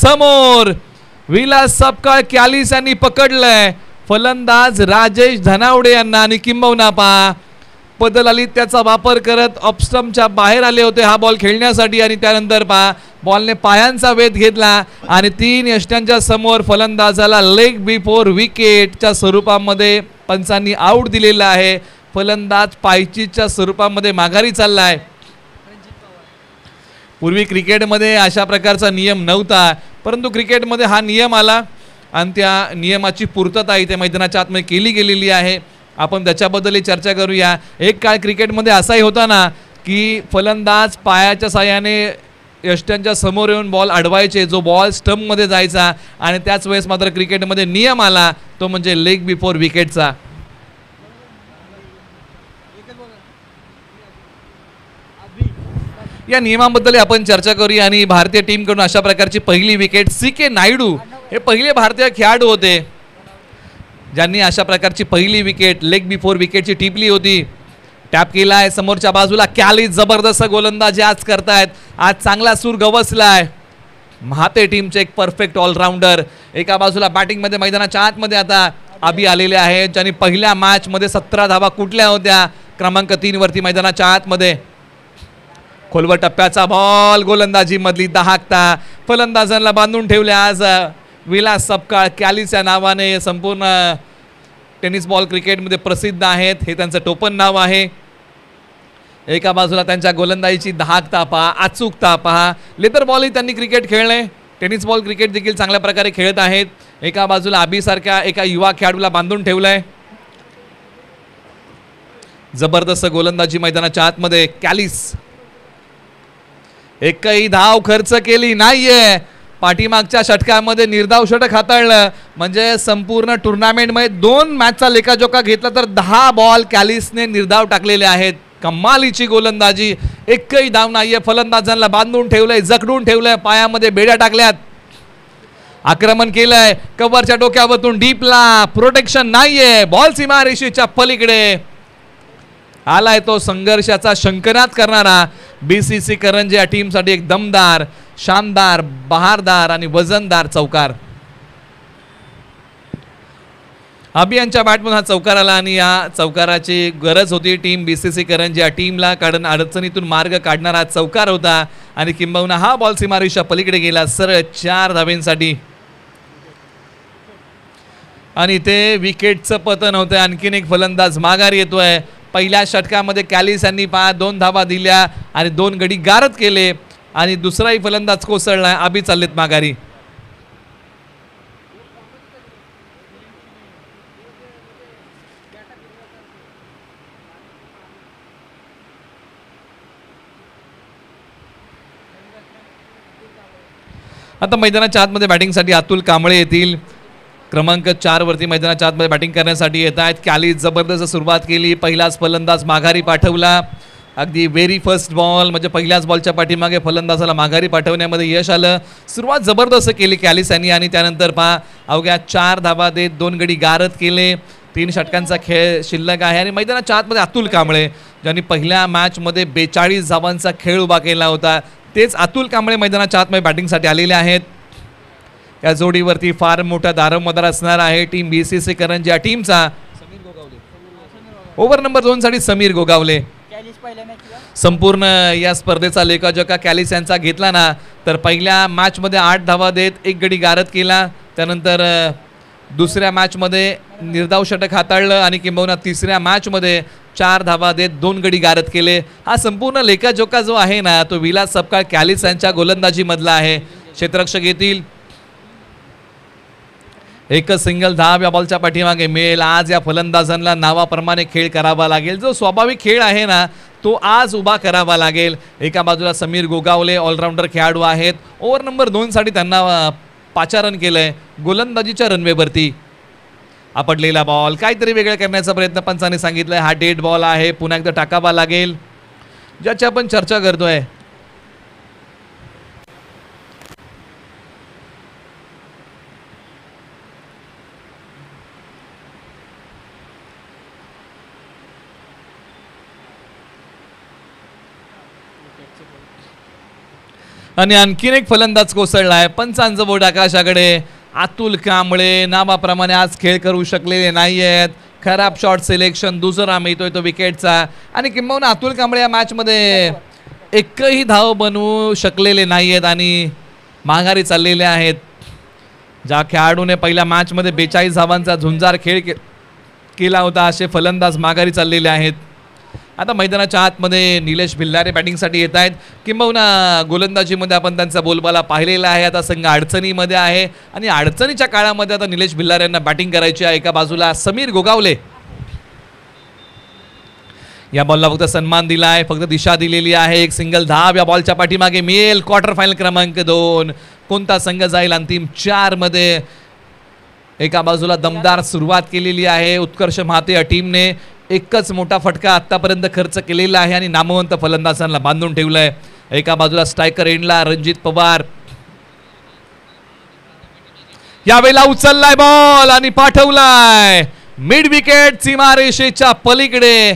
समोर विलास सपकाळ कॅलिस यांनी पकडलंय फलंदाज राजेश धनावडे यांना आणि किंबहुना पहा बदल आली त्याचा वापर करत ऑफस्टम्पच्या बाहेर आले होते हा बॉल खेळण्यासाठी आणि त्यानंतर पहा बॉलने पायांचा वेध घेतला आणि 3 यष्ट्यांच्या समोर फलंदाजाला लेग बिफोर विकेटच्या स्वरूपामध्ये पंचांनी आऊट दिलेला आहे. फलंदाज पायचीच्या स्वरूपामध्ये माघारी चाललाय. पूर्वी क्रिकेटमध्ये अशा प्रकारचा नियम नव्हता परंतु क्रिकेटमध्ये हा नियम आला आणि त्या नियमाची पूर्तता इथे मैदानाच्या आतमध्ये केली गेलेली आहे. आपण त्याच्याबद्दल चर्चा करूया. एक काळ क्रिकेटमध्ये असाही होता ना की फलंदाज पायाच्या साहाय्याने यष्ट्यांच्या समोर येऊन बॉल अडवायचे जो बॉल स्टंपमध्ये जायचा आणि त्याच वेळेस मात्र क्रिकेटमध्ये नियम आला तो म्हणजे लेग बिफोर विकेटचा. या नियमाबद्दल आपण चर्चा करूया आणि भारतीय टीमकडून अशा प्रकारची पहिली विकेट CK नायडू हे पहिले भारतीय खेळाडू होते ज्यांनी अशा प्रकारची पहिली विकेट लेग बिफोर विकेटची टिपली होती. टॅप केलाय समोरच्या बाजूला कॅलिस जबरदस्त गोलंदाजी आज करतायत. आज चांगला सूर गवसलाय. महाते टीमचे एक परफेक्ट ऑलराऊंडर एका बाजूला बॅटिंगमध्ये मैदानाच्या आतमध्ये आता अभि आलेले आहेत ज्यांनी पहिल्या मॅचमध्ये 17 धावा कुठल्या होत्या क्रमांक 3 वरती मैदानाच्या आतमध्ये. खोलवर टप्प्याचा बॉल गोलंदाजी मधली दहाकता फलंदाजांना बांधून ठेवले आज विलास सपकाळ कॅलिस या नावाने संपूर्ण टेनिस बॉल क्रिकेटमध्ये प्रसिद्ध आहेत. हे त्यांचं टोपण नाव आहे. एका बाजूला त्यांच्या गोलंदाजीची दहाकता पहा अचूकता पहा. लेदर बॉलही त्यांनी क्रिकेट खेळले. टेनिस बॉल क्रिकेट देखील चांगल्या प्रकारे खेळत आहेत. एका बाजूला अभिसारख्या एका युवा खेळाडूला बांधून ठेवलंय. जबरदस्त गोलंदाजी मैदानाच्या आतमध्ये कॅलिस एकही धाव खर्च केली नाहीये. पाठीमागच्या षटकामध्ये निर्धाव षटक हाताळलं म्हणजे संपूर्ण टुर्नामेंटमध्ये 2 मॅचचा लेखाजोखा घेतला तर 10 बॉल कॅलिसने निर्धाव टाकलेले आहेत. कमालीची गोलंदाजी. एकही धाव नाहीये. फलंदाजांना बांधून ठेवलंय जखडून ठेवलंय पायामध्ये बेड्या टाकल्यात. आक्रमण केलंय कव्हरच्या डोक्यावरून डीपला प्रोटेक्शन नाहीये. बॉल सीमारेषेच्या पलीकडे आलाय तो संघर्षाचा शंकनाद करणारा BCC करंजी या टीमसाठी एक दमदार शानदार बहारदार आणि वजनदार चौकार. अभियांच्या बॅटमधून हा चौकार आला आणि या चौकाराची गरज होती टीम BCC करंजी या टीमला कारण अडचणीतून मार्ग काढणारा चौकार होता आणि किंबहुना हा बॉल सीमारेषा पलीकडे गेला सरळ 4 धावेंसाठी आणि ते विकेटचं पतन होतं. आणखीन एक फलंदाज माघारी येतोय. पहिल्या षटकामध्ये कॅलिस यांनी 2 धावा दिल्या आणि 2 गडी गारद केले आणि दुसराही फलंदाज कोसळला. अभि चाललेत माघारी. आता मैदानाच्या आतमध्ये बॅटिंगसाठी अतुल कांबळे येतील. क्रमांक 4 वरती मैदानाच्या आतमध्ये बॅटिंग करण्यासाठी येत आहेत. कॅलिस जबरदस्त सुरुवात केली. पहिलाच फलंदाज माघारी पाठवला. अगदी व्हेरी फर्स्ट बॉल म्हणजे पहिल्याच बॉलच्या पाठीमागे फलंदाजाला माघारी पाठवण्यामध्ये यश आलं. सुरुवात जबरदस्त केली कॅलिस यांनी आणि त्यानंतर पहा अवघ्या 4 धावा देत 2 गडी गारद केले. 3 षटकांचा खेळ शिल्लक आहे आणि मैदानाच्या आतमध्ये अतुल कांबळे ज्यांनी पहिल्या मॅचमध्ये 42 धावांचा खेळ उभा केला होता तेच अतुल कांबळे मैदानाच्या आतमध्ये बॅटिंगसाठी आलेले आहेत. या जोडीवरती फार मोठा दारोमदार असणार आहे टीम BCC करंजी या टीमचा. ओव्हर नंबर 2 साठी समीर गोगावले. संपूर्ण या स्पर्धेचा लेखाजोखा कॅलिस यांचा घेतला ना तर पहिल्या मॅचमध्ये 8 धावा देत 1 गडी गारद केला. त्यानंतर दुसऱ्या मॅचमध्ये निर्धाव षटक हाताळलं आणि किंबहुना तिसऱ्या मॅचमध्ये 4 धावा देत 2 गडी गारद केले. हा संपूर्ण लेखाजोखा जो आहे ना तो विलास सपकाळ कॅलिस यांच्या गोलंदाजी मधला आहे. क्षेत्ररक्षक येतील. एकच सिंगल धाव या बॉलच्या पाठीमागे मिळेल. आज या फलंदाजांना नावाप्रमाणे खेळ करावा लागेल. जो स्वाभाविक खेळ आहे ना तो आज उभा करावा लागेल. एका बाजूला समीर गोगावले ऑलराऊंडर खेळाडू आहेत. ओव्हर नंबर 2 साठी त्यांना पाचारण केलंय गोलंदाजीच्या रनवेवरती. आपटलेला बॉल काहीतरी वेगळं करण्याचा प्रयत्न पंचांनी सांगितलंय. हा डेड बॉल आहे पुन्हा एकदा टाकावा लागेल ज्याची आपण चर्चा करतोय. आणि आणखीन एक फलंदाज कोसळलाय. पंचांचं बोट आकाशाकडे. अतुल कांबळे नावाप्रमाणे आज खेळ करू शकलेले नाही आहेत. खराब शॉट सिलेक्शन दुसरा मिळतोय तो विकेटचा. आणि किंबहुना अतुल कांबळे या मॅचमध्ये एकही धाव बनवू शकलेले नाही आहेत आणि माघारी चाललेले आहेत. ज्या खेळाडूने पहिल्या मॅचमध्ये 42 धावांचा झुंजार खेळ केला होता असे फलंदाज माघारी चाललेले आहेत. आता मैदानाच्या आतमध्ये निलेश भिल्लारे बॅटिंगसाठी येत आहेत. किंबहुना गोलंदाजीमध्ये आपण त्यांचा बोलबाला पाहिलेला आहे. आता संघ अडचणीमध्ये आहे आणि अडचणीच्या काळामध्ये आता निलेश भिल्लारे यांना बॅटिंग करायची आहे. एका बाजूला समीर गोगावले या बॉलला फक्त सन्मान दिला आहे, फक्त दिशा दिलेली आहे. एक सिंगल धाव या बॉलच्या पाठीमागे मिळेल. क्वार्टर फायनल क्रमांक 2 कोणता संघ जाईल अंतिम 4 मध्ये. एका बाजूला दमदार सुरुवात केलेली आहे उत्कर्ष महाते या टीमने. एकच मोठा फटका आतापर्यंत खर्च केलेला आहे आणि नामवंत फलंदाजांना बांधून ठेवलंय. एका बाजूला स्ट्रायकर एंडला रणजित पवार यावेळेला उचललाय बॉल आणि पाठवलाय मिड विकेट सीमारेषेच्या पलीकडे.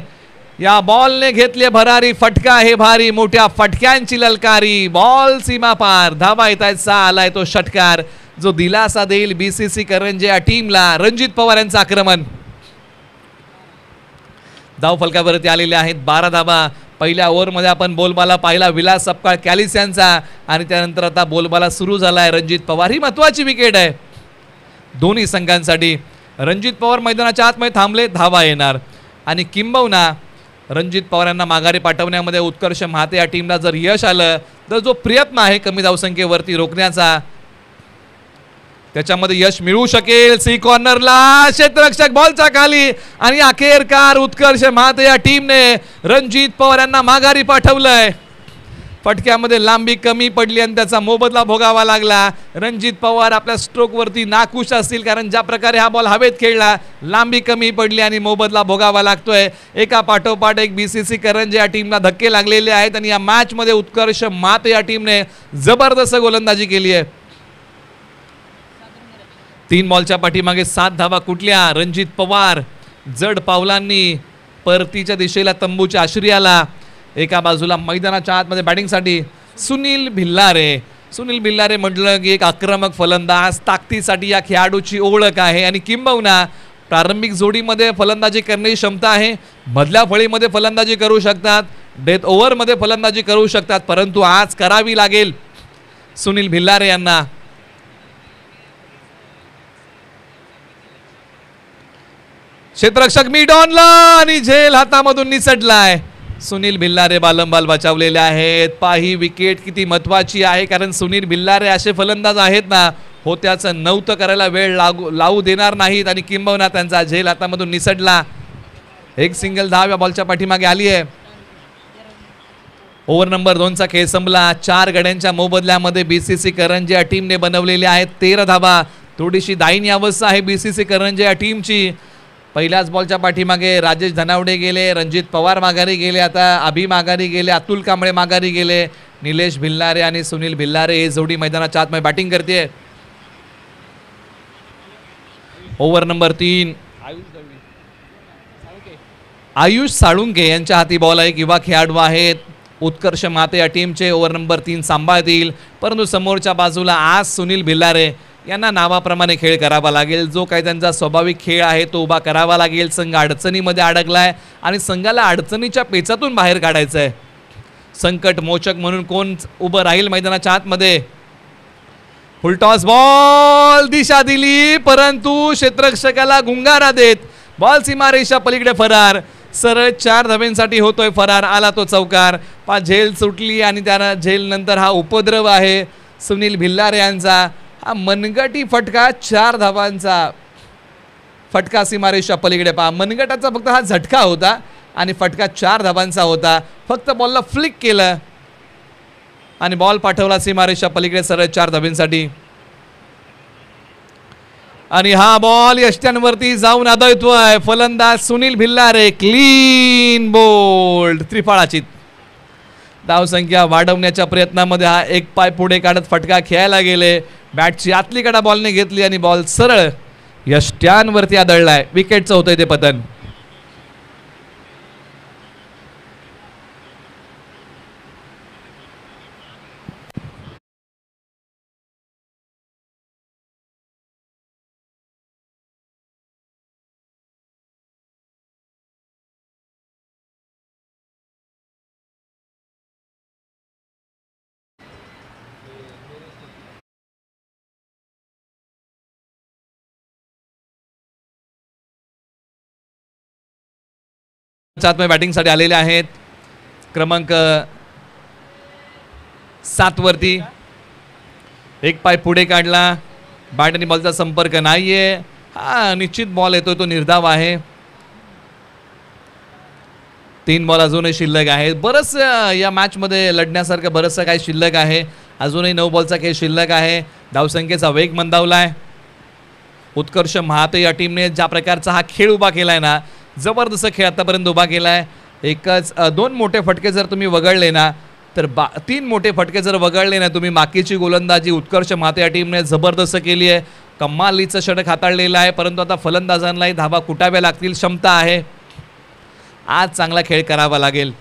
या बॉलने घेतले भरारी फटका. हे भारी मोठ्या फटक्यांची ललकारी. बॉल सीमा पार. धावा येत आहेत 6. आलाय तो षटकार जो दिलासा देईल बीसीसी करंजे या टीमला. रणजित पवार यांचं आक्रमण. धाव फलकावरती आलेले आहेत 12 धावा. पहिल्या ओव्हरमध्ये आपण बोलबाला पाहिला विलास सपकाळ कॅलिस यांचा आणि त्यानंतर आता बोलबाला सुरू झालाय रणजित पवार. ही महत्वाची विकेट आहे दोन्ही संघांसाठी. रणजित पवार मैदानाच्या आतमध्ये थांबले, धावा येणार आणि किंबहुना रणजित पवार यांना माघारी पाठवण्यामध्ये उत्कर्ष महाते या टीमला जर यश आलं तर जो प्रयत्न आहे कमी धावसंख्येवरती रोखण्याचा त्याच्यामध्ये यश मिळू शकेल. सी कॉर्नरला क्षेत्ररक्षक बॉलच्या खाली आणि अखेरकार उत्कर्ष महाते या टीमने रणजित पवार यांना माघारी पाठवलंय. फटक्यामध्ये लांबी कमी पडली आणि त्याचा मोबदला भोगावा लागला. रणजित पवार आपल्या स्ट्रोकवरती नाखुश असतील कारण ज्या प्रकारे हा बॉल हवेत खेळला लांबी कमी पडली आणि मोबदला भोगावा लागतोय. एका पाठोपाठ एक बीसीसी करंजे या टीमला धक्के लागलेले आहेत आणि या मॅचमध्ये उत्कर्ष महाते या टीमने जबरदस्त गोलंदाजी केली आहे. 3 बॉलच्या पाठीमागे 7 धावा कुठल्या. रणजित पवार जड पावलांनी परतीच्या दिशेला तंबूच्या आश्रयाला. एका बाजूला मैदानाच्या आतमध्ये बॅटिंगसाठी सुनील भिल्लारे. सुनील भिल्लारे म्हटलं की एक आक्रमक फलंदाज. ताकदीसाठी या खेळाडूची ओळख आहे आणि किंबहुना प्रारंभिक जोडीमध्ये फलंदाजी करण्याची क्षमता आहे. मधल्या फळीमध्ये फलंदाजी करू शकतात, डेथ ओव्हरमध्ये फलंदाजी करू शकतात, परंतु आज करावी लागेल सुनील भिल्लारे यांना. क्षेत्ररक्षक मिड ऑनला आणि झेल हातामधून निसटलाय. सुनील भिल्लारे बालंबाल बचावलेले आहेत. पाही विकेट किती महत्वाची आहे कारण सुनील भिल्लारे असे फलंदाज आहेत ना हो त्याचं नव्हतं करायला वेळ लावू देणार नाहीत आणि किंबहुना त्यांचा झेल हातामधून निसटला. एक सिंगल धाव या बॉलच्या पाठीमागे आली आहे. ओव्हर नंबर 2चा खेळ संपला. 4 गड्यांच्या मोबदल्यामध्ये बीसीसी करंजे या टीमने बनवलेले आहेत 13 धावा. थोडीशी दायनीय अवस्था आहे बीसीसी करंजे या टीमची. पहिल्याच बॉलच्या पाठीमागे राजेश धनावडे गेले, रणजित पवार माघारी गेले, आता अभि माघारी गेले, अतुल कांबळे माघारी गेले. निलेश भिल्लारे आणि सुनील भिल्लारे हे जोडी मैदानाच्या आतमध्ये बॅटिंग करते. ओव्हर नंबर 3 आयुष साळुंके यांच्या हाती बॉल आहे. किंवा खेळाडू आहेत उत्कर्ष महाते या टीमचे. ओव्हर नंबर 3 सांभाळतील परंतु समोरच्या बाजूला आज सुनील भिल्लारे यांना नावाप्रमाणे खेळ करावा लागेल. जो काही त्यांचा स्वाभाविक खेळ आहे तो उभा करावा लागेल. संघ अडचणीमध्ये अडकलाय आणि संघाला अडचणीच्या पेचातून बाहेर काढायचं आहे. संकट मोचक म्हणून कोण उभं राहील मैदानाच्या आतमध्ये. फुलटॉस बॉल दिशा दिली परंतु क्षेत्ररक्षकाला गुंगारा देत बॉल सीमारेषा पलीकडे फरार. सरळ 4 धाब्यांसाठी होतोय फरार. आला तो चौकार. झेल सुटली आणि त्यानं झेल नंतर हा उपद्रव आहे सुनील भिल्लारे यांचा. हा मनगटी फटका 4 धावांचा फटका सीमारेषा पलीकडे. पहा मनगटाचा फक्त हा झटका होता आणि फटका 4 धावांचा होता. फक्त बॉलला फ्लिक केलं आणि बॉल पाठवला सीमारेषा पलीकडे सरळ 4 धाब्यांसाठी. आणि हा बॉल यष्ट्यांवरती जाऊन आदळतोय. फलंदाज सुनील भिल्लारे क्लीन बोल्ड. त्रिफळाची धावसंख्या वाढवण्याच्या प्रयत्नामध्ये हा एक पाय पुढे काढत फटका खेळायला गेले. बॅटची आतली कडा बॉलने घेतली आणि बॉल सरळ यष्ट्यांवरती आदळलाय. विकेटचं होतंय ते पतन. आतमध्ये बॅटिंगसाठी आलेले आहेत. क्रमांक 7 वरती एक पाय पुढे काढला. बॅट आणि बॉलचा संपर्क नाहीये. हा निश्चित बॉल येतोय, तो निर्धाव आहे. 3 बॉल अजूनही शिल्लक आहेत. बरंच या मॅचमध्ये लढण्यासारखं बरंचसं काही शिल्लक आहे. अजूनही 9 बॉलचा खेळ शिल्लक आहे. धावसंख्येचा वेग मंदावलाय. उत्कर्ष महाते या टीमने ज्या प्रकारचा हा खेळ उभा केलाय ना, जबरदस्त खेळ आतापर्यंत उभा केलाय. एकच 2 मोठे फटके जर तुम्ही वगळले ना, तर 3 मोठे फटके जर वगळले ना तुम्ही, बाकीची गोलंदाजी उत्कर्ष महाते या टीमने जबरदस्त केली आहे. कमालीचं षटक हाताळलेलं आहे. परंतु आता फलंदाजांनाही धावा कुटाव्या लागतील, क्षमता आहे. आज चांगला खेळ करावा लागेल.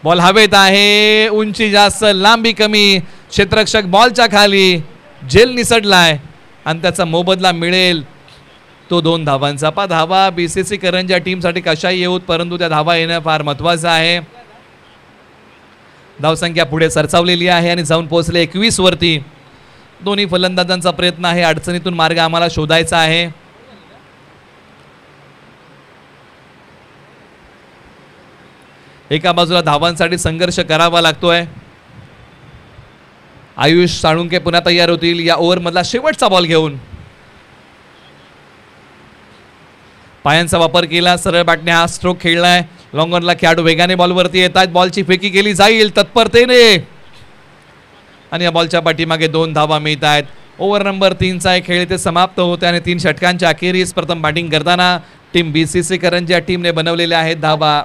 बॉल हवेत आहे. उंची जास्त, लांबी कमी. क्षेत्ररक्षक बॉलच्या खाली. झेल निसटलाय आणि त्याचा मोबदला मिळेल तो 2 धावांचा. धावा बीसीसी करंजी टीमसाठी कशाही येऊत, परंतु त्या धावा येणं फार महत्वाचं आहे. धावसंख्या पुढे सरसावलेली आहे आणि जाऊन पोहोचले 21 वरती. दोन्ही फलंदाजांचा प्रयत्न आहे. अडचणीतून मार्ग आम्हाला शोधायचा आहे. एका बाजूला धावांसाठी संघर्ष करावा लागतोय. आयुष साळुंके पुन्हा तयार होतील या ओव्हरमधला शेवटचा बॉल घेऊन. पायांचा वापर केला. सरळ बॅटने हा स्ट्रोक खेळलाय. लॉंग ऑनला खेळाडू वेगाने बॉलवरती येत आहेत. बॉलची फेकी केली जाईल तत्परतेने आणि या बॉलच्या पाठीमागे 2 धावा मिळत आहेत. ओव्हर नंबर 3चा खेळ ते समाप्त होते आणि 3 षटकांच्या अखेरीस प्रथम बॅटिंग करताना टीम बीसीसी करंजी या टीमने बनवलेल्या आहेत धावा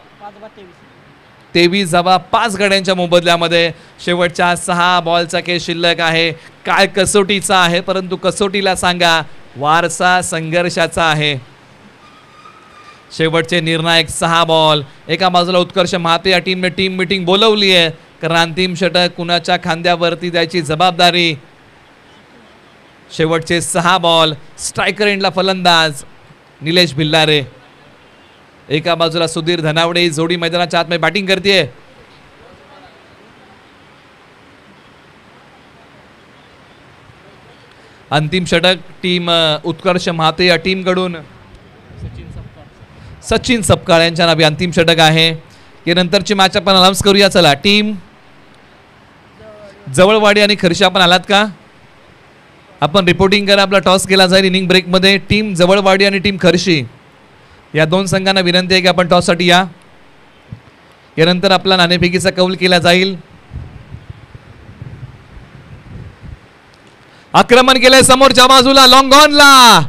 23 धावा 5 गड्यांच्या मोबदल्यामध्ये. शेवटच्या 6 बॉलचा खेळ शिल्लक आहे. काय कसोटीचा आहे, परंतु कसोटीला सांगा वारसा संघर्षाचा आहे. शेवटचे निर्णायक 6 बॉल. एका बाजूला उत्कर्ष महाते या टीमने टीम मीटिंग बोलवली आहे, कारण अंतिम षटक कुणाच्या खांद्यावरती द्यायची जबाबदारी. शेवटचे 6 बॉल. स्ट्रायकर एंडला फलंदाज निलेश भिल्लारे. एका बाजूला सुधीर धनावडे ही जोडी मैदानाच्या आतमध्ये बॅटिंग करते. अंतिम षटक टीम उत्कर्ष महाते या टीम कडून सचिन सपकाळ यांच्या नावे अंतिम षटक आहे. यानंतरची मॅच आपण अनाउन्स करूया. चला टीम जवळवाडी आणि खर्शी आपण आलात का? आपण रिपोर्टिंग करा. आपला टॉस केला जाईल इनिंग ब्रेकमध्ये. टीम जवळवाडी आणि टीम खर्शी या 2 संघांना विनंती आहे की आपण टॉससाठी या. यानंतर आपला नाणेफेकीचा कौल केला जाईल. आक्रमण केलंय समोरच्या बाजूला लॉंग ऑनला.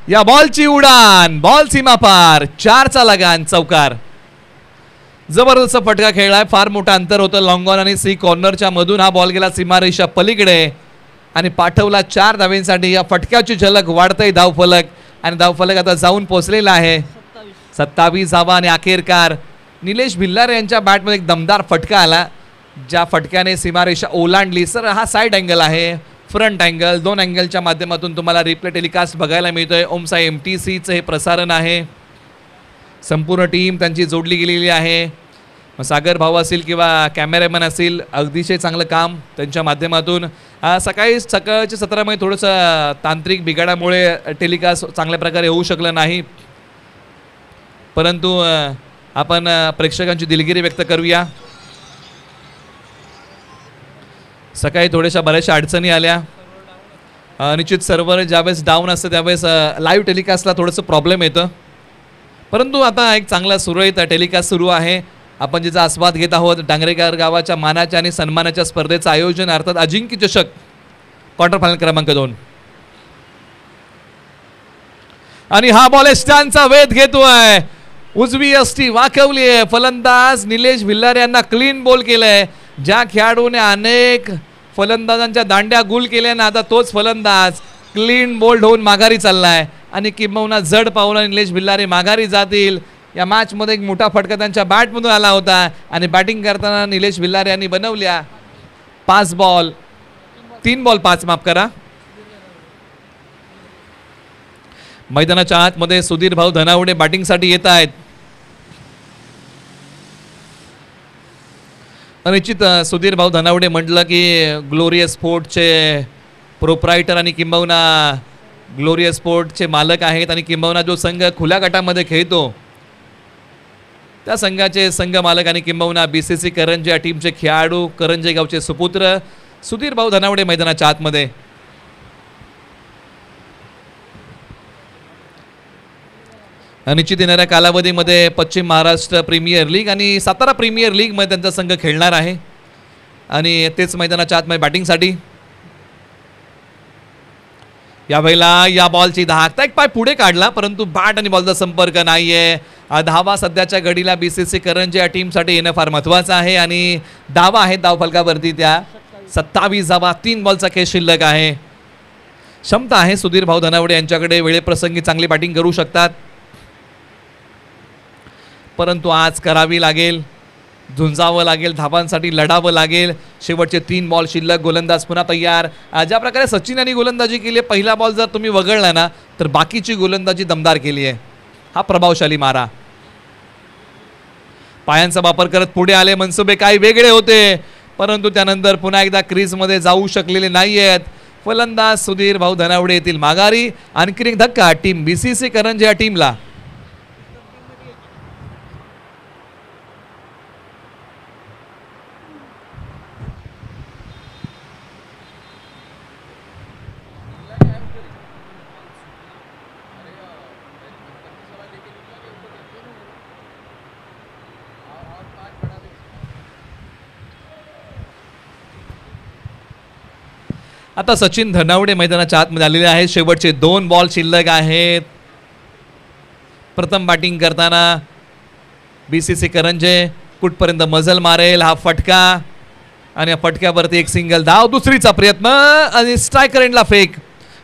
या बॉलची उडान. बॉल सीमा पार. 4चा लगान चौकार. जबरदस्त फटका खेळलाय. फार मोठं अंतर होतं लॉंग ऑन आणि सी कॉर्नरच्या मधून हा बॉल गेला सीमारेषा पलीकडे आणि पाठवला 4 धावेंसाठी. या फटक्याची झलक वाढतंय धावफलक आणि धावफलक आता जाऊन पोहोचलेला आहे 27 धावा. आणि अखेरकार निलेश भिल्लारे यांच्या बॅटमध्ये एक दमदार फटका आला, ज्या फटक्याने सीमारेषा ओलांडली. सर हा साईड अँगल आहे, फ्रंट अँगल, 2 अँगलच्या माध्यमातून तुम्हाला रिप्ले टेलिकास्ट बघायला मिळतोय. ओमसाई MTCचं हे प्रसारण आहे. संपूर्ण टीम त्यांची जोडली गेलेली आहे. सागर भाऊ असतील किंवा कॅमेरामॅन असतील, अगदीशय चांगलं काम त्यांच्या माध्यमातून. सकाळच्या सत्रामध्ये थोडंसं तांत्रिक बिघाडामुळे टेलिकास्ट चांगल्या प्रकारे होऊ शकलं नाही, परंतु आपण प्रेक्षकांची दिलगिरी व्यक्त करूया. सकाळी थोड्याशा बऱ्याचशा अडचणी आल्या. निश्चित सर्व्हर ज्यावेळेस डाऊन असतं त्यावेळेस लाईव्ह टेलिकास्टला थोडंसं प्रॉब्लेम येतं, परंतु आता एक चांगला सुरळीत टेलिकास्ट सुरू आहे. आपण जिचा आस्वाद घेत आहोत डांगरेकर गावाच्या मानाच्या आणि सन्मानाच्या स्पर्धेचं आयोजन, अर्थात अजिंक्य चषक क्वार्टर फायनल क्रमांक 2. आणि हा बॉल स्टॅनचा वेध घेतोय. उजवी यष्टी वाकवली आहे. फलंदाज निलेश भिल्लारे यांना क्लीन बॉल केलंय. ज्या खेळाडूने अनेक फलंदाजांच्या दांड्या गुल केल्या ना, आता तोच फलंदाज क्लीन बोल्ड होऊन माघारी चाललाय आणि किंबहुना जड पावला निलेश भिल्लारे माघारी जातील. या मॅच मध्ये एक मोठा फटका त्यांच्या बॅटमधून आला होता आणि बॅटिंग करताना निलेश भिल्लारे यांनी बनवल्या 3 बॉल 5 माफ करा. मैदानाच्या आतमध्ये सुधीर भाऊ धनावडे बॅटिंगसाठी येत आहेत. निश्चित सुधीर भाऊ धनावडे म्हटलं की ग्लोरियस स्पोर्टचे प्रोप्रायटर आणि किंबहुना ग्लोरियस स्पोर्टचे मालक आहेत आणि किंबहुना जो संघ खुल्या गटामध्ये खेळतो त्या संघाचे संघ मालक आणि किंबहुना BCC करंजे या टीमचे खेळाडू, करंजे गावचे सुपुत्र सुधीर भाऊ धनावडे मैदानाच्या आतमध्ये. निश्चित येणाऱ्या कालावधीमध्ये पश्चिम महाराष्ट्र प्रीमियर लीग आणि सातारा प्रीमियर लीगमध्ये त्यांचा संघ खेळणार आहे आणि तेच मैदानाच्या आतमध्ये बॅटिंगसाठी. यावेळेला या बॉलची धाकता एक पाय पुढे काढला परंतु बॅट आणि बॉलचा संपर्क नाहीये. धावा सध्याच्या घडीला BCC करंजे या टीमसाठी येणं फार महत्त्वाचं आहे आणि धावा आहे धावफलकावरती त्या 27 धावा, 3 बॉलचा खेळ शिल्लक आहे. क्षमता आहे सुधीर भाऊ धनावडे यांच्याकडे, वेळेप्रसंगी चांगली बॅटिंग करू शकतात परंतु आज करावी लागेल, झुंजावं लागेल, धावांसाठी लढावं लागेल. शेवटचे 3 बॉल शिल्लक, गोलंदाज पुन्हा तयार. ज्या प्रकारे सचिन यांनी गोलंदाजी केली आहे, पहिला बॉल जर तुम्ही वगळला ना तर बाकीची गोलंदाजी दमदार केली आहे. हा प्रभावशाली मारा, पायांचा वापर करत पुढे आले, मनसुबे काही वेगळे होते परंतु त्यानंतर पुन्हा एकदा क्रीजमध्ये जाऊ शकलेले नाही आहेत. फलंदाज सुधीर भाऊ धनावडे येथील माघारी. आणखी एक धक्का टीम BCC करंजे या टीमला. आता सचिन धनावडे मैदानाच्या आतमध्ये आलेले आहेत. शेवटचे 2 बॉल शिल्लक आहेत. प्रथम बॅटिंग करताना BCC करंजे कुठपर्यंत मजल मारेल हा फटका आणि या फटक्यावरती एक सिंगल धाव. दुसरीचा प्रयत्न आणि स्ट्रायकर एंडला फेक.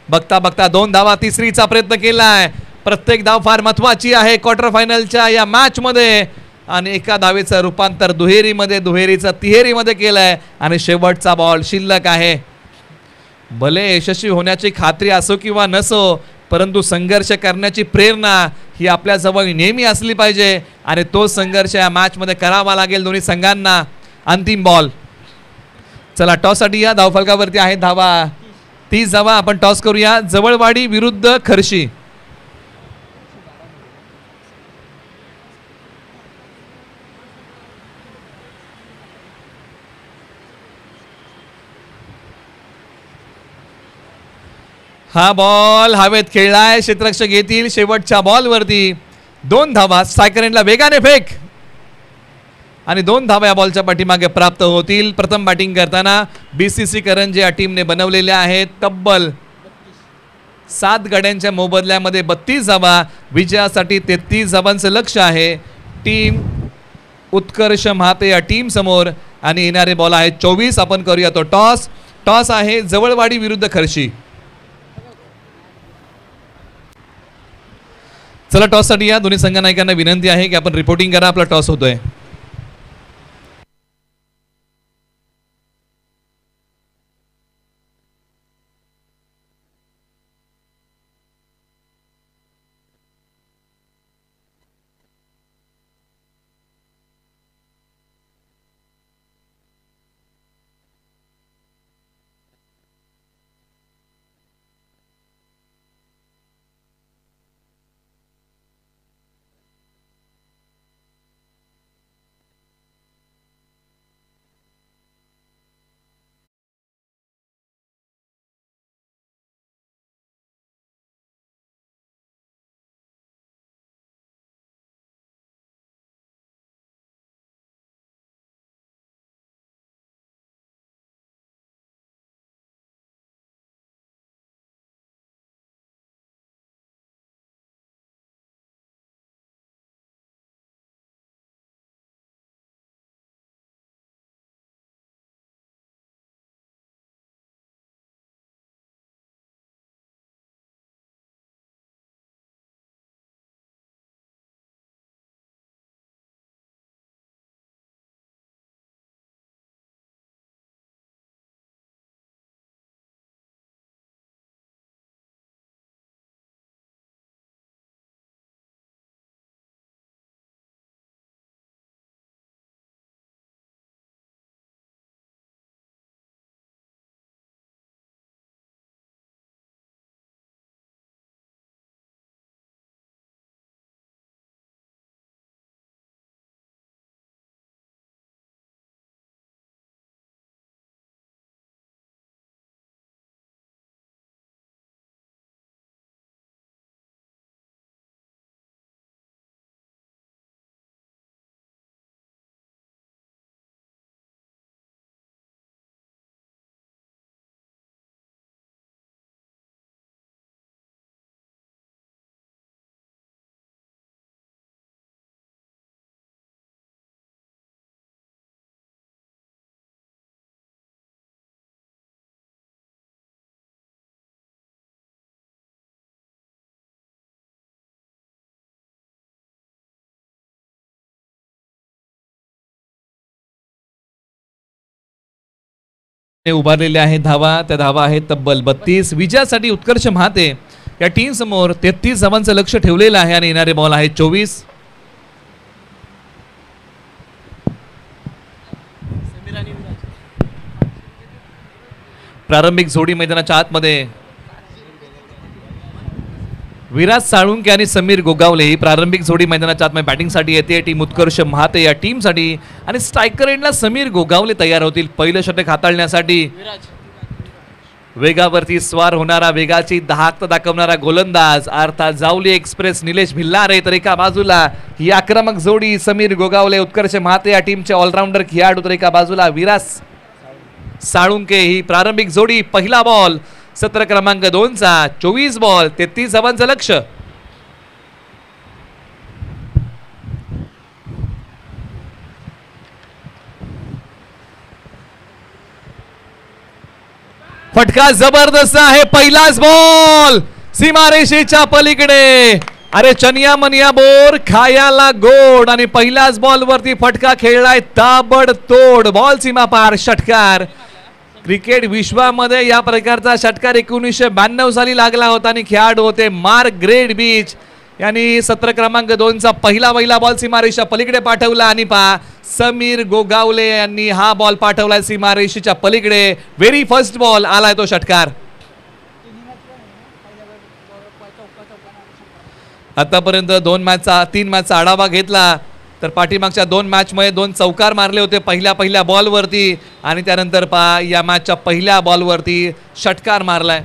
बघता बघता 2 धावा, तिसरीचा प्रयत्न केलाय. प्रत्येक धाव फार महत्वाची आहे क्वार्टर फायनलच्या या मॅच मध्ये आणि एका धावेचं रूपांतर दुहेरीमध्ये, दुहेरीचं तिहेरीमध्ये केलंय आणि शेवटचा बॉल शिल्लक आहे. भले यशस्वी होण्याची खात्री असो किंवा नसो परंतु संघर्ष करण्याची प्रेरणा ही आपल्याजवळ नेहमी असली पाहिजे आणि तो संघर्ष या मॅचमध्ये करावा लागेल दोन्ही संघांना. अंतिम बॉल. चला टॉससाठी या. धावफलकावरती आहेत धावा, 30 धावा. आपण टॉस करूया. जवळवाडी विरुद्ध खर्शी. हा बॉल हवेत खेळलाय, क्षेत्ररक्षक येतील. शेवटच्या बॉलवरती 2 धावा, स्ट्रायकर एंडला वेगाने फेक आणि 2 धावा या बॉलच्या पाठीमागे प्राप्त होतील. प्रथम बॅटिंग करताना BCC करंजे या टीमने बनवलेल्या आहेत तब्बल 7 गड्यांच्या मोबदल्यामध्ये 32 धावा. विजयासाठी 33 धावांचं लक्ष आहे टीम उत्कर्ष महाते या टीम समोर आणि येणारे बॉल आहेत 24. आपण करूया तो टॉस. टॉस आहे जवळवाडी विरुद्ध खर्शी. चला टॉससाठी या. दोन्ही संघ नायकांना विनंती आहे की आपण रिपोर्टिंग करा. आपला टॉस होतोय. उभारलेल्या आहेत धावा, त्या धावा आहेत तब्बल 32. विजयासाठी उत्कर्ष महाते या टीम समोर 33 धावांचं लक्ष ठेवलेलं आहे आणि येणारे बॉल आहेत 24. प्रारंभिक जोडी मैदानाच्या आतमध्ये विराज साळुंके आणि समीर गोगावले ही प्रारंभिक जोडी मैदानाच्या आतमध्ये बॅटिंगसाठी येते. टीम उत्कर्ष महाते या टीमसाठी आणि स्ट्रायकर एंडला समीर गोगावले तयार होतील पहिलं षटक हाताळण्यासाठी. वेगावरती स्वार होणारा, वेगाची दाहकता दाखवणारा गोलंदाज अर्थात जावली एक्सप्रेस निलेश भिल्लारे, तर एका बाजूला ही आक्रमक जोडी समीर गोगावले उत्कर्ष महाते या टीमचे ऑलराऊंडर खेळाडू, तर एका बाजूला विराज साळुंके ही प्रारंभिक जोडी. पहिला बॉल सत्र क्रमांक 2चा 24 बॉल 33 धावांचं लक्ष. फटका जबरदस्त आहे. पहिलाच बॉल सीमारेषेच्या पलीकडे. अरे चनिया मनिया बोर खायाला गोड आणि पहिल्याच बॉल वरती फटका खेळलाय ताबडतोड. बॉल सीमा पार षटकार. क्रिकेट विश्वामध्ये या प्रकारचा षटकार 1992 साली लागला होता आणि खेळाडू होते मार्क ग्रेट बीच यांनी सत्र क्रमांक 2चा पहिला बॉल सीमारेषेच्या पलीकडे पाठवला आणि समीर गोगावले यांनी हा बॉल पाठवला सीमारेषेच्या पलीकडे. व्हेरी फर्स्ट बॉल आलाय तो षटकार. आतापर्यंत 3 मॅचचा आढावा घेतला तर पाठीमागच्या 2 मॅचमध्ये 2 चौकार मारले होते पहिल्या बॉलवरती आणि त्यानंतर या मॅचच्या पहिल्या बॉलवरती षटकार मारलाय.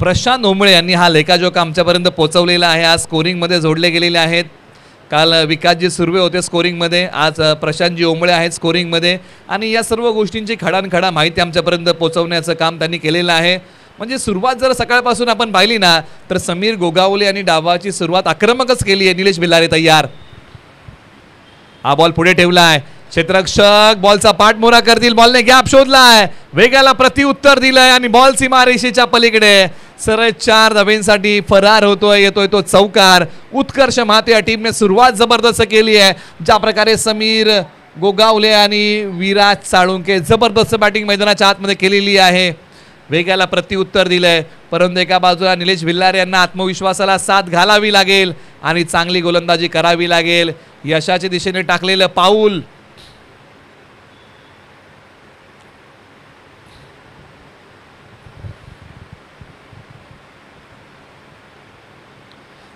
प्रशांत ओंबळे यांनी हा लेखाजोखा आमच्यापर्यंत पोहोचवलेला आहे. आज स्कोरिंगमध्ये जोडले गेलेले आहेत. काल विकासजी सुर्वे होते स्कोरिंगमध्ये, आज प्रशांतजी ओंबळे आहेत स्कोरिंगमध्ये आणि या सर्व गोष्टींची खडानखडा माहिती आमच्यापर्यंत पोहोचवण्याचं काम त्यांनी केलेलं आहे. म्हणजे सुरुवात जर सकाळपासून आपण पाहिली ना तर समीर गोगावले आणि डावाची सुरुवात आक्रमकच केली आहे. निलेश भिल्लारे तयार. हा बॉल पुढे ठेवलाय. क्षेत्ररक्षक बॉलचा पाठमोरा करतील. बॉलने गॅप शोधलाय, वेगाला प्रत्युत्तर दिलंय आणि बॉल सीमारेषेच्या पलीकडे सरळ 4 धावांसाठी फरार येतोय तो चौकार. उत्कर्ष महाते या टीमने सुरुवात जबरदस्त केली आहे. ज्या प्रकारे समीर गोगावले आणि विराज साळुंके जबरदस्त बॅटिंग मैदानाच्या आतमध्ये केलेली आहे. वेगाला प्रत्युत्तर दिलंय, परंतु एका बाजूला निलेश भिल्लारे यांना आत्मविश्वासाला साथ घालावी लागेल आणि चांगली गोलंदाजी करावी लागेल. यशाच्या दिशेने टाकलेलं पाऊल.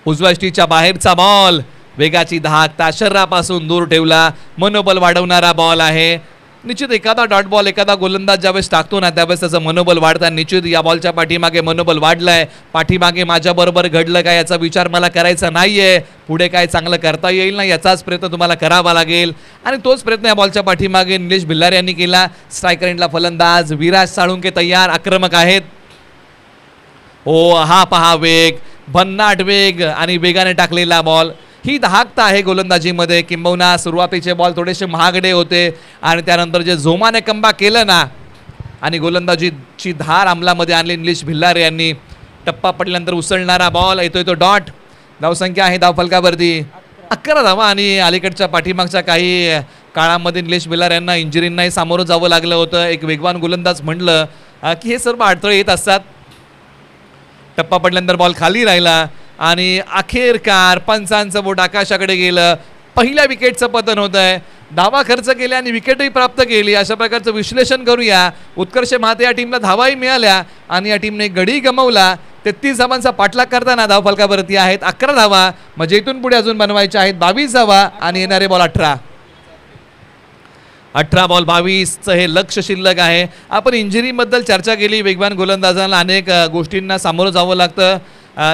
उजव्या स्टिचच्या बाहेरचा बॉल. वेगाची धाक शरीरापासून दूर ठेवला. मनोबल वाढवणारा बॉल आहे. निश्चित एखादा डॉट बॉल एखादा गोलंदाज ज्यावेळेस टाकतो ना त्यावेळेस त्याचं मनोबल वाढतं. निश्चित या बॉलच्या पाठीमागे मनोबल वाढलंय. पाठीमागे माझ्याबरोबर घडलं काय याचा विचार मला करायचा नाहीये. पुढे काय चांगलं करता येईल ना याचाच प्रयत्न तुम्हाला करावा लागेल आणि तोच प्रयत्न या बॉलच्या पाठीमागे निलेश भिल्लारे यांनी केला. स्ट्रायकर एंडला फलंदाज विराज साळुंके तयार, आक्रमक आहेत. ओ हा पहा वेग, भन्नाट वेग आणि वेगाने टाकलेला बॉल. ही धाकता आहे गोलंदाजीमध्ये. किंबहुना सुरुवातीचे बॉल थोडेसे महागडे होते आणि त्यानंतर जे जोमाने कमबॅक केलं ना आणि गोलंदाजीची धार अंमलामध्ये आणली निलेश भिल्लारे यांनी. टप्पा पडल्यानंतर उसळणारा बॉल येतोय तो डॉट. धावसंख्या आहे धावफलकावरती 11 धावा आणि अलीकडच्या पाठीमागच्या काही काळामध्ये निलेश भिल्लारे यांना इंजुरींनाही सामोरं जावं लागलं होतं. एक वेगवान गोलंदाज म्हटलं की हे सर्व अडथळे येत असतात. टप्पा पडल्यानंतर बॉल खाली राहिला आणि अखेरकार पंचांचं बोट आकाशाकडे गेलं. पहिल्या विकेटचं पतन होत आहे. धावा खर्च केल्या आणि विकेटही प्राप्त केली. अशा प्रकारचं विश्लेषण करूया. उत्कर्ष महाते या टीमला धावाही मिळाल्या आणि या टीमने गडी गमावला. 33 धावांचा पाठलाग करताना धावफलकावरती आहेत 11 धावा. म्हणजे इथून पुढे अजून बनवायच्या आहेत 22 धावा आणि येणारे बॉल 18 बॉल 22चं हे लक्ष शिल्लक आहे. आपण इंजुरीबद्दल चर्चा केली. वेगवान गोलंदाजांना अनेक गोष्टींना सामोरं जावं लागतं.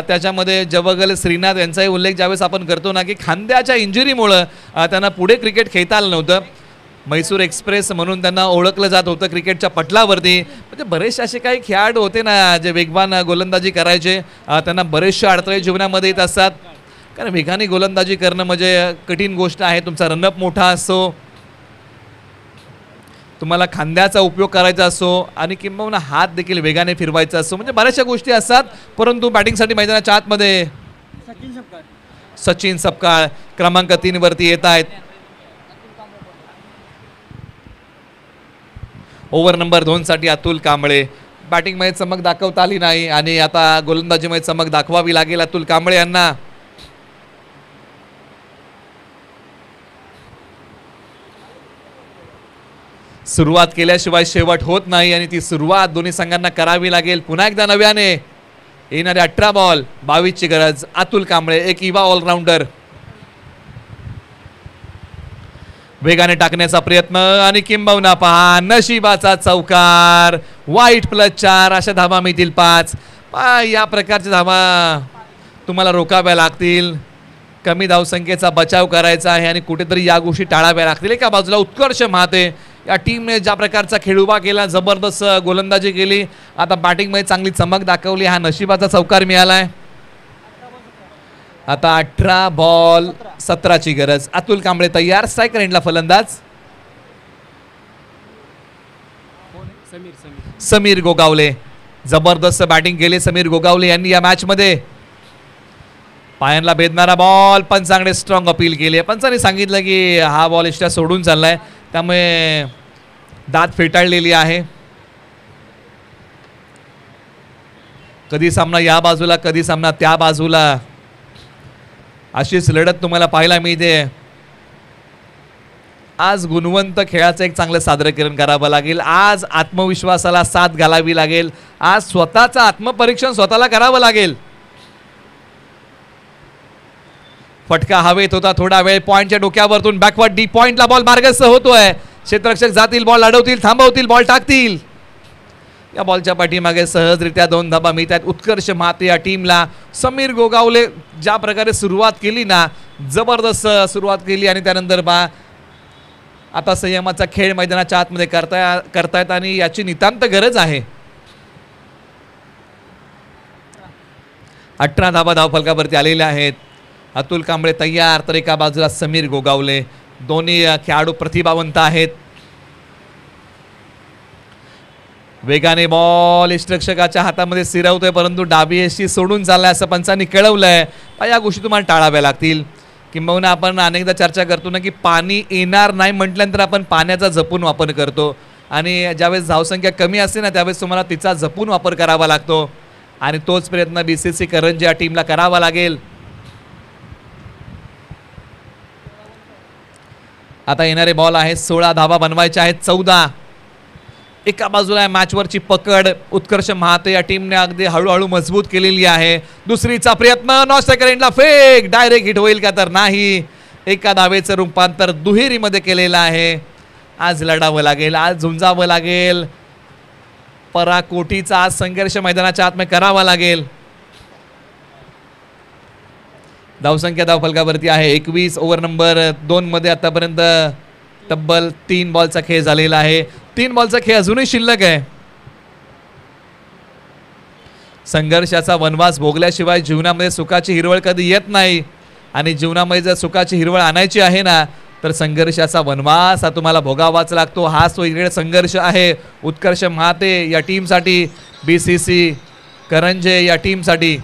त्याच्यामध्ये जवगल श्रीनाथ यांचाही उल्लेख ज्यावेळेस आपण करतो ना की खांद्याच्या इंजुरीमुळं त्यांना पुढे क्रिकेट खेळता आलं नव्हतं. मैसूर एक्सप्रेस म्हणून त्यांना ओळखलं जात होतं क्रिकेटच्या पटलावरती. म्हणजे बरेचसे असे काही खेळाडू होते ना जे वेगवान गोलंदाजी करायचे. त्यांना बरेचसे अडथळे जीवनामध्ये येत असतात. कारण वेगाने गोलंदाजी करणं म्हणजे कठीण गोष्ट आहे. तुमचा रनअप मोठा असतो, तुम्हाला खांद्याचा उपयोग करायचा असतो आणि किंबहुना हात देखील वेगाने फिरवायचा असतो. म्हणजे बऱ्याचशा गोष्टी असतात. परंतु बॅटिंगसाठी मैदानाच्या आतमध्ये सचिन सपकाळ क्रमांक 3 वरती येत आहेत. ओव्हर नंबर 2 साठी अतुल कांबळे. बॅटिंगमध्ये चमक दाखवता आली नाही आणि आता गोलंदाजीमध्ये चमक दाखवावी लागेल अतुल कांबळे यांना. सुरुवात केल्याशिवाय शेवट होत नाही आणि ती सुरुवात दोन्ही संघांना करावी लागेल. पुन्हा एकदा नव्याने येणारे 18 बॉल 22 ची गरज. अतुल कांबळे एक युवा ऑलराऊंडर. वेगाने टाकण्याचा प्रयत्न आणि किंबहुना पहा नशिबाचा चौकार. वाईट +4 अशा धावा मिळतील 5. या प्रकारच्या धावा तुम्हाला रोखाव्या लागतील. कमी धावसंख्येचा बचाव करायचा आहे आणि कुठेतरी या गोष्टी टाळाव्या लागतील. एका बाजूला उत्कर्ष महाते या टीमने ज्या प्रकारचा खेळ उभा केला, जबरदस्त गोलंदाजी केली, आता बॅटिंगमध्ये चांगली चमक दाखवली. हा नशिबाचा चौकार मिळालाय. आता 18 बॉल 17 ची गरज. अतुल कांबळे तयार. स्ट्रायकर एंडला फलंदाज समीर गोगावले. जबरदस्त बॅटिंग केली समीर गोगावले यांनी या मॅच मध्ये. पायांना भेदणारा बॉल. पंचांकडे स्ट्रॉंग अपील केली. पंचांनी सांगितलं की हा बॉल इष्टा सोडून चाललाय, त्यामुळे दात फेटाळलेली आहे. कधी सामना या बाजूला कधी सामना त्या बाजूला, अशीच लढत तुम्हाला पाहायला मिळते. आज गुणवंत खेळाचं एक चांगलं सादरीकरण करावं लागेल. आज आत्मविश्वासाला साथ घालावी लागेल. आज स्वतःचं आत्मपरीक्षण स्वतःला करावं लागेल. फटका हवेत होता थोडा वेळ. पॉइंटच्या डोक्यावरतून बॅकवर्ड डी पॉइंटला बॉल मार्गस्थ होतोय. क्षेत्ररक्षक जातील, बॉल अडवतील, थांबवतील, बॉल टाकतील. या बॉलच्या पाठीमागे सहजरित्या 2 धाबा मिळतात उत्कर्ष महाते या टीमला. समीर गोगावले ज्या प्रकारे सुरुवात केली ना, जबरदस्त सुरुवात केली आणि त्यानंतर आता संयमाचा खेळ मैदानाच्या आतमध्ये करतायत आणि याची नितांत गरज आहे. 18 धाबा धावफलकावरती आलेल्या आहेत. अतुल कांबळे तयार, तर एका बाजूला समीर गोगावले. दोन्ही खेळाडू प्रतिभावंत आहेत. वेगाने बॉल इष्टरक्षकाच्या हातामध्ये सिरवतोय, परंतु डावी एशी सोडून चाललाय असं पंचांनी कळवलंय. या गोष्टी तुम्हाला टाळाव्या लागतील. किंबहुना आपण अनेकदा चर्चा करतो ना की पाणी येणार नाही म्हटल्यानंतर आपण पाण्याचा जपून वापर करतो आणि ज्यावेळेस धावसंख्या कमी असते ना त्यावेळेस तुम्हाला तिचा जपून वापर करावा लागतो आणि तोच प्रयत्न BCC करंजी या टीमला करावा लागेल. आता येणारे बॉल आहेत 16 धावा बनवायच्या आहेत 14. एका बाजूला मॅचवरची पकड उत्कर्ष महाते या टीमने अगदी हळूहळू मजबूत केलेली आहे. दुसरीचा प्रयत्न नॉस्ट्रायकर एंडला फेक. डायरेक्ट हिट होईल का तर नाही. एका धावेचं रूपांतर दुहेरीमध्ये केलेलं आहे. आज लढावं लागेल, आज झुंजावं लागेल. पराकोटीचा आज संघर्ष मैदानाच्या आतमध्ये करावा लागेल. धावसंख्या धावफलकावरती आहे 21. ओव्हर नंबर 2 मध्ये आतापर्यंत तब्बल 3 बॉलचा खेळ झालेला आहे. 3 बॉलचा खेळ अजूनही शिल्लक आहे. संघर्षाचा वनवास भोगल्याशिवाय जीवनामध्ये सुखाची हिरवळ कधी येत नाही आणि जीवनामध्ये जर सुखाची हिरवळ आणायची आहे ना तर संघर्षाचा वनवास हा तुम्हाला भोगावाच लागतो. हाच तो इकडे संघर्ष आहे उत्कर्ष महाते या टीमसाठी, BCC करंजे या टीमसाठी.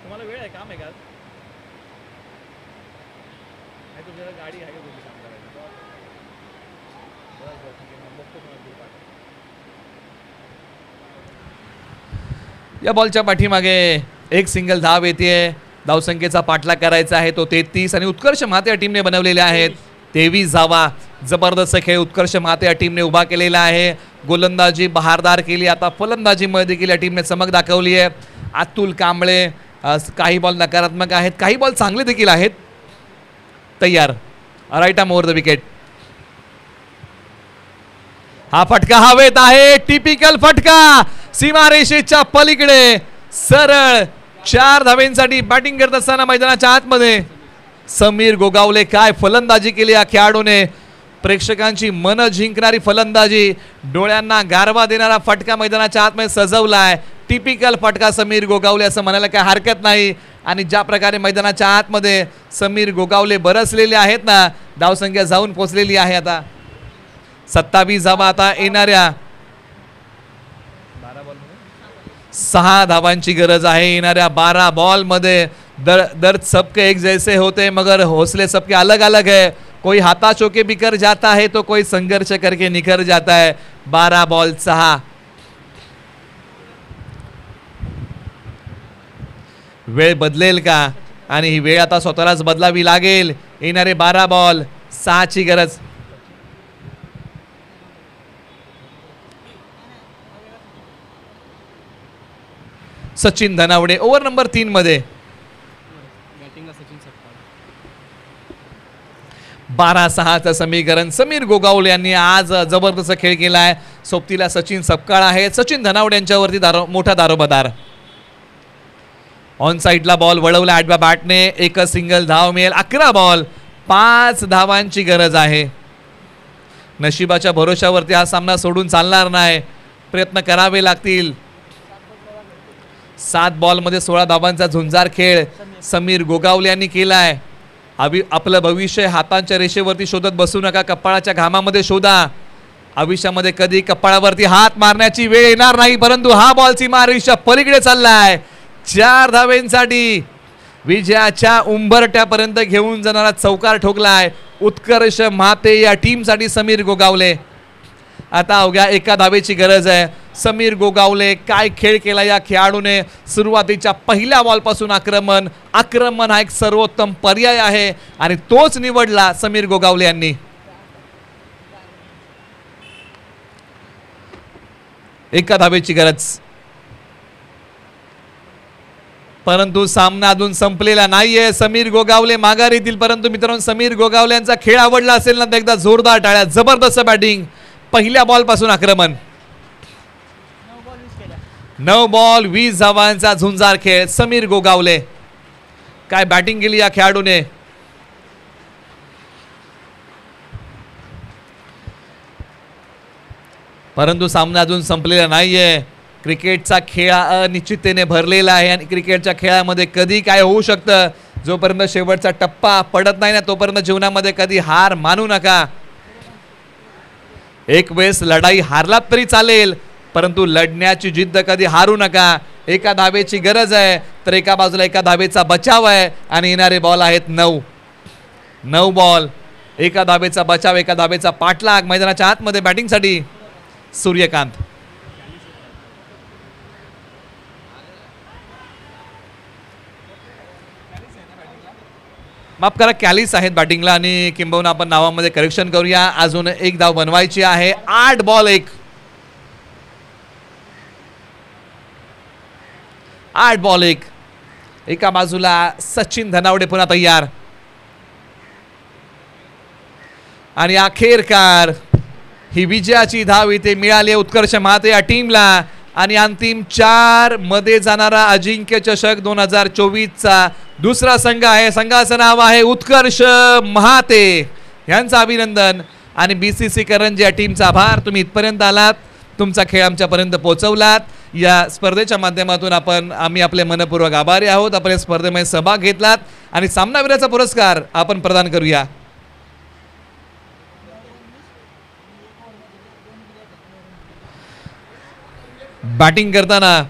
तुम्हाला वेळ आहे, काम आहे का? गाडी आहे का? या बॉलच्या पाठीमागे एक सिंगल धाव येते. धावसंख्येचा पाठलाग करायचा आहे तो 33 आणि उत्कर्ष महाते या टीमने बनवलेले आहेत 23 धावा. जबरदस्त खेळ उत्कर्ष महाते या टीमने उभा केलेला आहे. गोलंदाजी बहारदार केली. आता फलंदाजीमध्ये देखील या टीमने चमक दाखवली आहे. अतुल कांबळे काही बॉल नकारात्मक आहेत, काही बॉल चांगले देखील आहेत. तयार. Right arm over the wicket. हा फटका हवेत आहे. टिपिकल फटका सीमारेषेच्या पलीकडे सरळ 4 धावेंसाठी बॅटिंग करत असताना मैदानाच्या आतमध्ये समीर गोगावले. काय फलंदाजी केली या खेळाडूने. प्रेक्षकांची मन जिंकणारी फलंदाजी, डोळ्यांना गारवा देणारा फटका मैदानाच्या आतमध्ये सजवलाय. टिपिकल फटका समीर गोगावले असं म्हणायला काय हरकत नाही. आणि ज्या प्रकारे मैदानाच्या आतमध्ये समीर गोगावले बरसलेले आहेत ना, धावसंख्या जाऊन पोहोचलेली आहे आता 27 धावा. आता येणाऱ्या 6 धावांची गरज आहे येणाऱ्या 12 बॉल मध्ये। दर्द सबके एक जैसे होते मगर हौसले सबके अलग अलग है। कोई हताश होके बिखर जाता है तो कोई संघर्ष करके निखर जाता है। 12 बॉल 6। वेळ बदलेल का आणि ही वेळ आता स्वतःलाच बदलावी लागेल। येणारे 12 बॉल 6 ची गरज। सचिन धनावडे ओव्हर नंबर 3 मध्ये 12-6चं समीकरण। समीर गोगावले यांनी आज जबरदस्त खेळ केलाय। सोबतीला सचिन सपकाळ आहे। सचिन धनावडे यांच्यावरती मोठा दारोमदार। ऑन साइडला बॉल वळवला आडव्या बॅटने। एक सिंगल धाव मिळेल। 11 बॉल 5 धावांची गरज आहे। नशिबाच्या भरोशावरती हा सामना सोडून चालणार नाही, प्रयत्न करावे लागतील। 7 बॉल मध्ये 16 धावांचा झुंजार खेळ समीर गोगावले यांनी केलाय। आपलं भविष्य हातांच्या रेषेवरती शोधत बसू नका, कपाळाच्या घामामध्ये शोधा। आयुष्यामध्ये कधी कपाळावरती हात मारण्याची वेळ येणार नाही, परंतु हा बॉल सीमा रेषेच्या पलीकडे चाललाय। 4 धावेंसाठी विजयाच्या उंबरट्यापर्यंत घेऊन जाणारा चौकार ठोकलाय उत्कर्ष महाते या टीमसाठी समीर गोगावले। आता अवघ्या 1 धावेची गरज आहे। समीर गोगावले काय खेळ केला या खेळाडूने। सुरुवातीच्या पहिल्या बॉलपासून आक्रमण हा एक सर्वोत्तम पर्याय आहे आणि तोच निवडला समीर गोगावले यांनी। 1 धावेची गरज, परंतु सामना अजून संपलेला नाहीये। समीर गोगावले माघार येतील, परंतु मित्रांनो समीर गोगावले यांचा खेळ आवडला असेल ना तर एकदा जोरदार टाळ्या। जबरदस्त बॅटिंग, पहिल्या बॉल पासून आक्रमण। 9 बॉल 20 धावांचा झुंजार खेळ। समीर गोगावले काय बॅटिंग केली या खेळाडूने। परंतु सामना अजून संपलेला नाहीये। क्रिकेटचा खेळ अनिश्चिततेने भरलेला आहे आणि क्रिकेटच्या खेळामध्ये कधी काय होऊ शकतं। जोपर्यंत शेवटचा टप्पा पडत नाही ना तोपर्यंत जीवनामध्ये कधी हार मानू नका। एक वेळेस लढाई हारलात तरी चालेल, परंतु लढण्याची जिद्द कधी हारू नका। 1 धावेची गरज आहे तर एका बाजूला 1 धावेचा बचाव आहे आणि येणारे बॉल आहेत 9 बॉल 1 धावेचा बचाव, 1 धावेचा पाठलाग। मैदानाच्या आतमध्ये बॅटिंगसाठी सूर्यकांत। माफ करा कॅलिस आहेत बॅटिंगला आणि किंबहुना आपण नावामध्ये करेक्शन करूया। अजून 1 धाव बनवायची आहे। 8 बॉल 1। 8 बॉल 1। एका बाजूला सचिन धनावडे पुन्हा तयार आणि अखेरकार ही विजयाची धाव इथे मिळाली उत्कर्ष महाते या टीमला आणि अंतिम 4 मध्ये जाणारा अजिंक्य चषक 2024चा दुसरा संघ आहे। संघाचं नाव आहे उत्कर्ष महाते। यांचं अभिनंदन आणि बीसीसी करंजी या टीमचा आभार। तुम्ही इथपर्यंत आलात, तुमचा खेळ आमच्यापर्यंत पोहोचवलात। या स्पर्धेच्या माध्यमातून आम्ही आपले मनपूर्वक आभारी आहोत। आपण या स्पर्धेमध्ये सहभाग घेतलात आणि सामनावीराचा पुरस्कार आपण प्रदान करूया। बॅटिंग करताना